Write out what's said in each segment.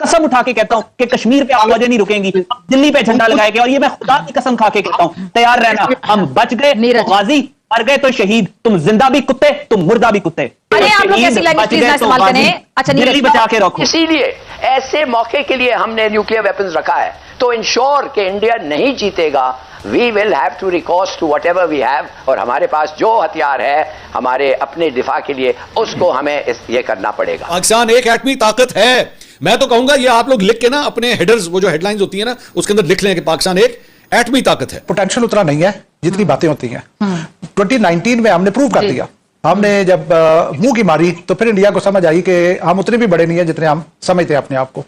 कसम उठा के कहता हूं कि कश्मीर पे आवाजें नहीं रुकेंगी, दिल्ली पे झंडा लगाएंगे, और ये मैं खुदा की कसम खा के कहता हूं, तैयार रहना। हम बच गए तो गाजी, मर गए तो शहीद, तुम जिंदा भी कुत्ते, तुम मुर्दा भी कुत्ते। अरे आप लोग कैसी लैंग्वेज प्लीज ना इस्तेमाल करें। अच्छा दिल्ली बचा के रखो। इसीलिए ऐसे मौके के लिए हमने न्यूक्लियर वेपन्स रखा है, तो इंश्योर कि इंडिया नहीं जीतेगा, we will have to recourse to whatever we have, और हमारे पास जो हथियार है हमारे अपने दिफा के लिए, उसको हमें ये करना पड़ेगा। पाकिस्तान एक एटमी ताकत है। मैं तो कहूंगा ये आप लोग लिख के ना अपने हेडर्स, वो जो हेडलाइंस होती है ना, उसके अंदर लिख लें कि पाकिस्तान एक एटमी ताकत है। पोटेंशियल उतना नहीं है जितनी बातें होती हैं। 2019 में हमने प्रूव कर दिया। हमने जब मुंह की मारी तो फिर इंडिया को समझ आई कि हम उतने भी बड़े नहीं है जितने हम समझते हैं अपने आप को।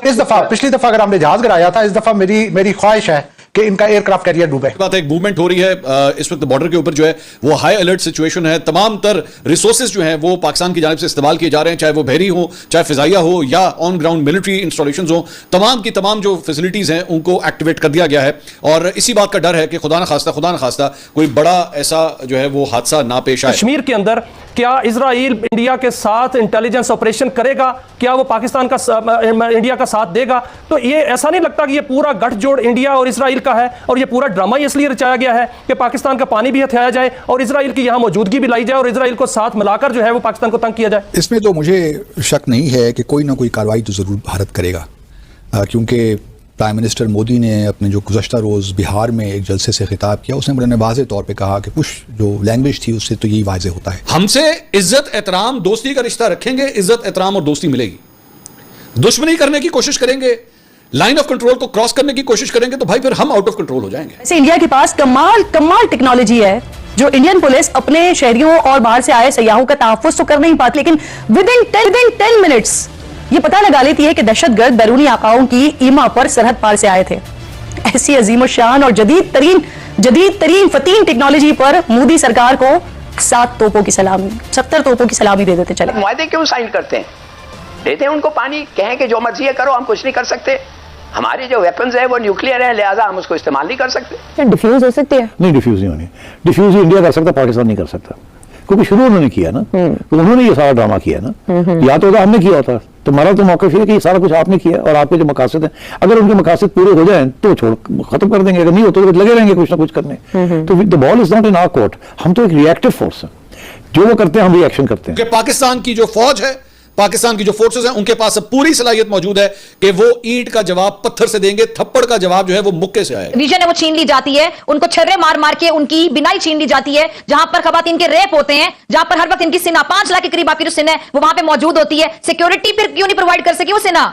इस दफा, पिछली दफा अगर हमने जहाज गिराया था, इस दफा मेरी ख्वाहिश है कि इनका एयरक्राफ्ट कैरियर डूबे। बात है, एक मूवमेंट हो रही है इस वक्त बॉर्डर के ऊपर जो है वो हाई अलर्ट सिचुएशन है। तमाम तर रिसोर्सेज जो हैं वो पाकिस्तान की जानिब से इस्तेमाल किए जा रहे हैं, चाहे वो बहरी हो, चाहे फिजाइया हो, या ऑन ग्राउंड मिलिट्री इंस्टॉलेशंस हो। तमाम की तमाम जो फैसिलिटीज हैं उनको एक्टिवेट कर दिया गया है, और इसी बात का डर है कि खुदा न खास्ता कोई बड़ा ऐसा जो है वो हादसा ना पेश आए। कश्मीर के अंदर क्या इजराइल इंडिया के साथ इंटेलिजेंस ऑपरेशन करेगा? क्या वो पाकिस्तान का इंडिया का साथ देगा? तो ये ऐसा नहीं लगता कि ये पूरा गठजोड़ इंडिया और इजराइल का है, और ये पूरा ड्रामा इसलिए रचाया गया है कि पाकिस्तान का पानी भी हथियाया जाए और इजराइल की यहां मौजूदगी भी लाई जाए और इजराइल को साथ मिलाकर जो है वो पाकिस्तान को तंग किया जाए? इसमें तो मुझे शक नहीं है कि कोई ना कोई कार्रवाई तो जरूर भारत करेगा, क्योंकि प्राइम मिनिस्टर मोदी ने अपने जो गुज़श्ता रोज़ बिहार में एक जलसे से खिताब किया, उसने बड़े वाज़ेह तौर पे कहा कि कुछ जो लैंग्वेज थी उससे तो यही वाज़ेह होता है। हमसे इज्जत एहतराम दोस्ती का रिश्ता रखेंगे, इज्जत एहतराम और दोस्ती मिलेगी। दुश्मनी करने की कोशिश करेंगे, लाइन ऑफ कंट्रोल को क्रॉस करने की कोशिश करेंगे, तो भाई फिर हम आउट ऑफ कंट्रोल हो जाएंगे। ऐसे इंडिया के पास कमाल टेक्नोलॉजी है जो इंडियन पुलिस अपने शहरियों और बाहर से आए सयाहों का तहफ़्फ़ुज़ तो कर नहीं पाती, लेकिन विद इन 10 मिनट्स ये पता लगा लेती है कि दहशतगर्द बैरूनी आकाओं की ईमा पर सरहद पार से आए थे। ऐसी अजीम शान और जदीद तरीन फतीन टेक्नोलॉजी पर मोदी सरकार को 7 तोपों की सलामी, 70 तोपों की सलामी दे देते चले। मुआहदे क्यों साइन करते हैं? देते हैं उनको पानी, कहें कि जो मर्जी है करो, हम कुछ नहीं कर सकते। हमारे जो वेपन्स है वो न्यूक्लियर है, लिहाजा हम उसको इस्तेमाल नहीं कर सकते। डिफ्यूज हो सकती है? नहीं, डिफ्यूज नहीं होनी। डिफ्यूज इंडिया कर सकता, पाकिस्तान नहीं कर सकता, क्योंकि शुरू उन्होंने किया ना, तो उन्होंने ये सारा ड्रामा किया ना। या तो हमने किया होता, तो हमारा तो मौका है कि सारा कुछ आपने किया, और आपके जो मकासद हैं अगर उनके मकासद पूरे हो जाएं तो छोड़ खत्म कर देंगे, अगर नहीं होते तो लगे रहेंगे कुछ ना कुछ करने। तो the ball is not in our court. हम तो एक रिएक्टिव फोर्स है, जो वो करते हैं हम रिएक्शन करते हैं। पाकिस्तान की जो फौज है, पाकिस्तान की जो फोर्सेस हैं, उनके पास पूरी सलाहियत मौजूद है कि वो ईंट का जवाब पत्थर से देंगे, थप्पड़ का जवाब जो है वो मुक्के से आएगा। रीजन है वो छीन ली जाती है, उनको छर्रे मार मार के उनकी बिनाई छीन ली जाती है, जहां पर खवातीन के रेप होते हैं, जहां पर हर वक्त इनकी सेना 5 लाख के करीब आपकी जो सेना है वो वहां पे मौजूद होती है। सिक्योरिटी फिर क्यों नहीं प्रोवाइड कर सकी वो सेना?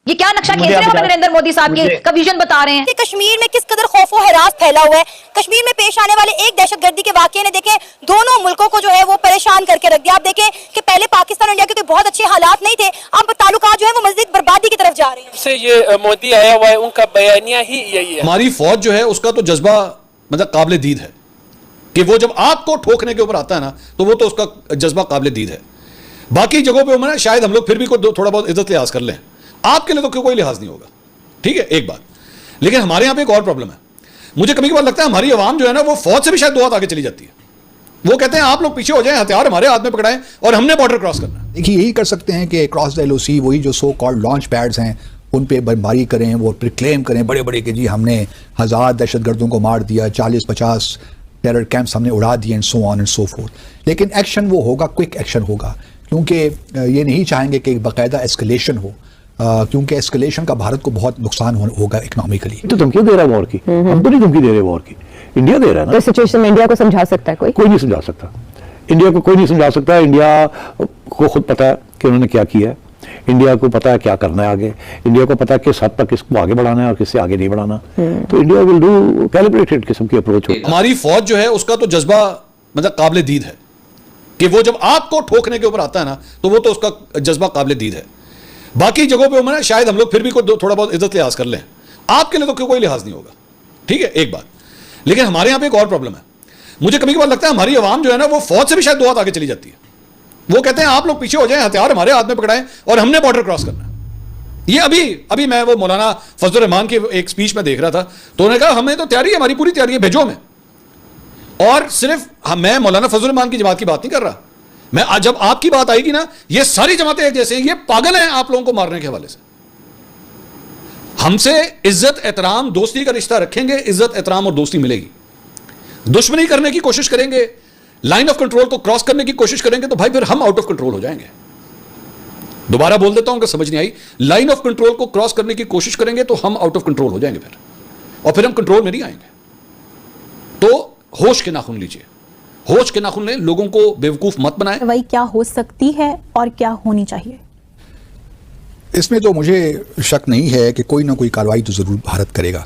ये क्या नक्शा खींच रहे हैं नरेंद्र मोदी साहब का विजन बता रहे हैं? कश्मीर में किस कदर खौफो हरास फैला हुआ है। कश्मीर में पेश आने वाले एक दहशतगर्दी के वाकये ने देखें दोनों मुल्कों को जो है वो परेशान करके रख दिया। आप देखें कि पहले पाकिस्तान और इंडिया के तो बहुत अच्छे हालात नहीं थे, अब ताल्लुकात जो है वो मज़ीद बर्बादी की तरफ जा रहे हैं। से ये मोदी आया हुआ है, उनका बयानिया ही यही है। हमारी फौज जो है उसका तो जज्बा मतलब काबिल दीद है कि वो जब आपको ठोकने के ऊपर आता है ना, तो वो तो उसका जज्बा काबिल दीद है। बाकी जगहों पर शायद हम लोग फिर भी थोड़ा बहुत इज्जत लिहाज कर लें, आपके लिए तो कोई लिहाज नहीं होगा, ठीक है, एक बात। लेकिन हमारे यहां पे एक और प्रॉब्लम है, मुझे कभी कभार लगता है हमारी आवाम जो है ना वो फौज से भी शायद 2 हाथ आगे चली जाती है। वो कहते हैं आप लोग पीछे हो जाएं, हथियार हमारे हाथ में पकड़ाएं और हमने बॉर्डर क्रॉस करना है। देखिए, यही कर सकते हैं कि क्रॉस द LOC, वही जो सो कॉल्ड लॉन्च पैड्स हैं उन पे बमबारी करें, वो क्लेम करें बड़े बड़े कि जी हमने 1000 दहशतगर्दों को मार दिया, 40-50 टेरर कैंप्स हमने उड़ा दिए, and so on and so fourth. लेकिन एक्शन वो होगा, क्विक एक्शन होगा, क्योंकि ये नहीं चाहेंगे कि बाकायदा एस्केलेशन हो, क्योंकि एस्केलेशन का भारत को बहुत नुकसान होगा इकोनॉमिकली। तो धमकी दे रहा है वॉर की, हम तो नहीं धमकी दे रहे वॉर की, इंडिया दे रहा है ना। तो सिचुएशन में इंडिया को समझा सकता है कोई नहीं समझा सकता। इंडिया को कोई नहीं समझा सकता। इंडिया को खुद पता है कि उन्होंने क्या किया है, इंडिया को पता है क्या करना है आगे, इंडिया को पता है किस हद तक किसको आगे बढ़ाना है और किससे आगे नहीं बढ़ाना। तो इंडिया विल डू कैलिब्रेटेड किस्म की अप्रोच। हमारी फौज जो है उसका तो जज्बा मतलब काबिल दीद है कि वो जब आपको ठोकने के ऊपर आता है ना, तो वो तो उसका जज्बा काबिल दीद है। बाकी जगहों पे शायद हम लोग फिर भी थोड़ा बहुत इज्जत लिहाज कर लें, आपके लिए तो कोई लिहाज नहीं होगा, ठीक है, एक बात। लेकिन हमारे यहां पे एक और प्रॉब्लम है, मुझे कभी कभार लगता है हमारी आवाम जो है ना वो फौज से भी शायद 2 हाथ आगे चली जाती है। वो कहते हैं आप लोग पीछे हो जाएं, हथियार हमारे हाथ में पकड़ाएं और हमने बॉर्डर क्रॉस करना है। ये अभी मैं वो मौलाना फजलुर रहमान की एक स्पीच में देख रहा था, तो उन्होंने कहा हमें तो तैयारी है, हमारी पूरी तैयारी है, भेजो हमें। और सिर्फ मैं मौलाना फजलुर रहमान की जमात की बात नहीं कर रहा, मैं जब आपकी बात आएगी ना, ये सारी जमातें एक जैसे हैं, ये पागल हैं आप लोगों को मारने के हवाले से। हमसे इज्जत एहतराम दोस्ती का रिश्ता रखेंगे, इज्जत एहतराम और दोस्ती मिलेगी। दुश्मनी करने की कोशिश करेंगे, लाइन ऑफ कंट्रोल को क्रॉस करने की कोशिश करेंगे, तो भाई फिर हम आउट ऑफ कंट्रोल हो जाएंगे। दोबारा बोल देता हूं कि समझ नहीं आई, लाइन ऑफ कंट्रोल को क्रॉस करने की कोशिश करेंगे तो हम आउट ऑफ कंट्रोल हो जाएंगे फिर, और फिर हम कंट्रोल में नहीं आएंगे। तो होश के नाखून लीजिए, होश के नाखून लें, लोगों को बेवकूफ मत बनाएं। वही क्या हो सकती है और क्या होनी चाहिए? इसमें तो मुझे शक नहीं है कि कोई ना कोई कार्रवाई तो ज़रूर भारत करेगा,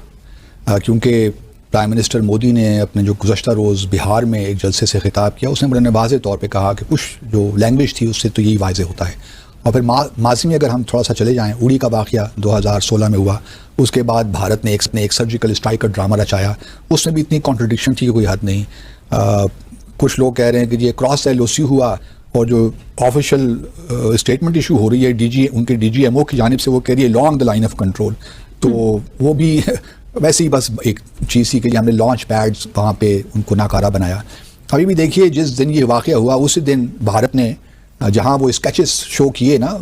क्योंकि प्राइम मिनिस्टर मोदी ने अपने जो गुज़श्ता रोज़ बिहार में एक जलसे से खिताब किया, उसने बड़े वाज़ेह तौर पे कहा कि कुछ जो लैंग्वेज थी उससे तो यही वाज़ेह होता है। और फिर माजी में अगर हम थोड़ा सा चले जाएं, उड़ी का वाक़या 2016 में हुआ, उसके बाद भारत ने एक सर्जिकल स्ट्राइक का ड्रामा रचाया, उसमें भी इतनी कॉन्ट्रडिक्शन थी कि कोई हद नहीं। कुछ लोग कह रहे हैं कि ये क्रॉस एलओसी हुआ, और जो ऑफिशियल स्टेटमेंट इशू हो रही है उनके DGMO की जानिब से, वो कह रही है long the line of control, तो वो भी वैसे ही बस एक चीज़ थी कि हमने लॉन्च पैड्स वहाँ पे उनको नाकारा बनाया। अभी भी देखिए, जिस दिन ये वाक़या हुआ उसी दिन भारत ने जहाँ वो स्केचेस शो किए ना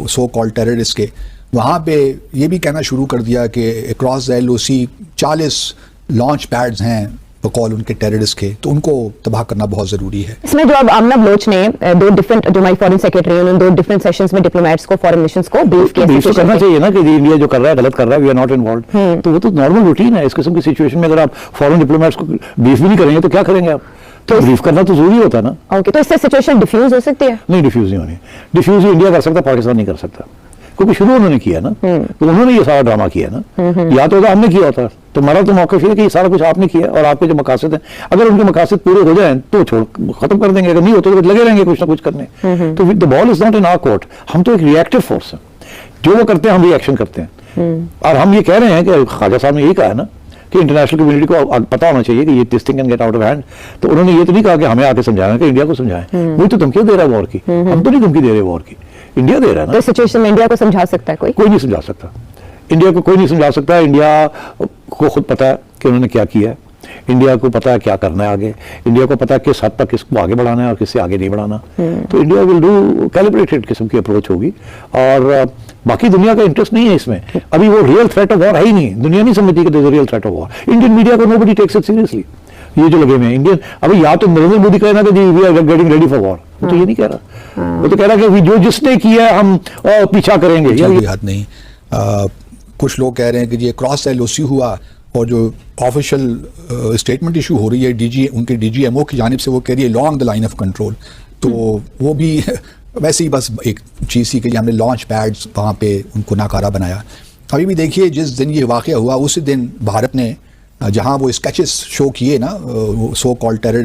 सो कॉल्ड टेररिस्ट के, वहाँ पे ये भी कहना शुरू कर दिया कि across the LOC 40 launch pads हैं कॉल उनके टेररिस्ट के, तो उनको तबाह करना बहुत जरूरी है। इसमें जो अब आमना बलोच ने दो डिफरेंट, जो हमारी फॉरेन सेक्रेटरी है, उन्होंने 2 डिफरेंट सेशंस में डिप्लोमेट्स को, फॉरेन मिशंस को ब्रीफ किया। ब्रीफ तो करना चाहिए ना कि इंडिया जो कर रहा है गलत कर रहा है, वी आर नॉट इन्वॉल्वड, तो वो तो नॉर्मल रूटीन है। इस किस्म की सिचुएशन में अगर आप फॉरेन डिप्लोमेट्स को ब्रीफ भी नहीं करेंगे तो क्या करेंगे आप? तो ब्रीफ करना तो जरूरी होता है ना। ओके, तो इससे सिचुएशन डिफ्यूज हो सकती है? नहीं, डिफ्यूज नहीं होनी। डिफ्यूज इंडिया कर सकता, पाकिस्तान नहीं कर सकता, क्योंकि शुरू उन्होंने किया ना, तो उन्होंने ये सारा ड्रामा किया ना, या तो हमने किया होता। तो हमारा तो मौक़िफ़ है कि ये सारा कुछ आपने किया, और आपके जो मकासद हैं, अगर उनके मकासद पूरे हो जाएं तो छोड़ खत्म कर देंगे, अगर नहीं होते तो लगे रहेंगे कुछ ना कुछ करने। तो the ball is not in our court, हम तो एक रिएक्टिव फोर्स है, जो वो करते हैं हम रिएक्शन करते हैं। और हम ये कह रहे हैं कि ख्वाजा साहब ने यही कहा है ना कि इंटरनेशनल कम्युनिटी को पता होना चाहिए कि ये this thing can get out of hand. तो उन्होंने ये तो नहीं कहा कि हमें आके समझाना, कि इंडिया को समझाएं। वही तो धमकियां दे रहा है वॉर की, हम तो नहीं धमकी दे रहे वॉर की, इंडिया दे रहा है ना। तो सिचुएशन में इंडिया को समझा सकता है कोई नहीं समझा सकता, इंडिया को कोई नहीं समझा सकता। इंडिया को खुद पता है कि उन्होंने क्या किया है, इंडिया को पता है क्या करना है आगे, इंडिया को पता है किस हद तक किसको आगे बढ़ाना है और किससे आगे नहीं बढ़ाना। तो इंडिया विल डू कैलिब्रेटेड किस्म की अप्रोच होगी, और बाकी दुनिया का इंटरेस्ट नहीं है इसमें। अभी वो रियल थ्रेट ऑफ वॉर है ही नहीं, दुनिया नहीं समझती कि there is a real threat of war. Indian media को नोबडी टेक्स इट सीरियसली। ये जो लगे हुए हैं इंडियन, अभी या तो नरेंद्र मोदी कहना कि we are getting ready for war, वो तो ये नहीं कह रहा, वो तो कह रहा कि जो जिसने किया हम पीछा करेंगे। कोई हद नहीं। कुछ लोग कह रहे हैं कि ये क्रॉस LOC हुआ, और जो ऑफिशियल स्टेटमेंट इशू हो रही है उनके DGMO की जानिब से, वो कह रही है long the line of control, तो वो भी वैसे ही बस एक चीज़ थी कि हमने लॉन्च पैड्स वहाँ पे उनको नाकारा बनाया। अभी भी देखिए, जिस दिन ये वाक़या हुआ उसी दिन भारत ने जहाँ वो स्केचेस शो किए ना सो कॉल्ड टेररिस्ट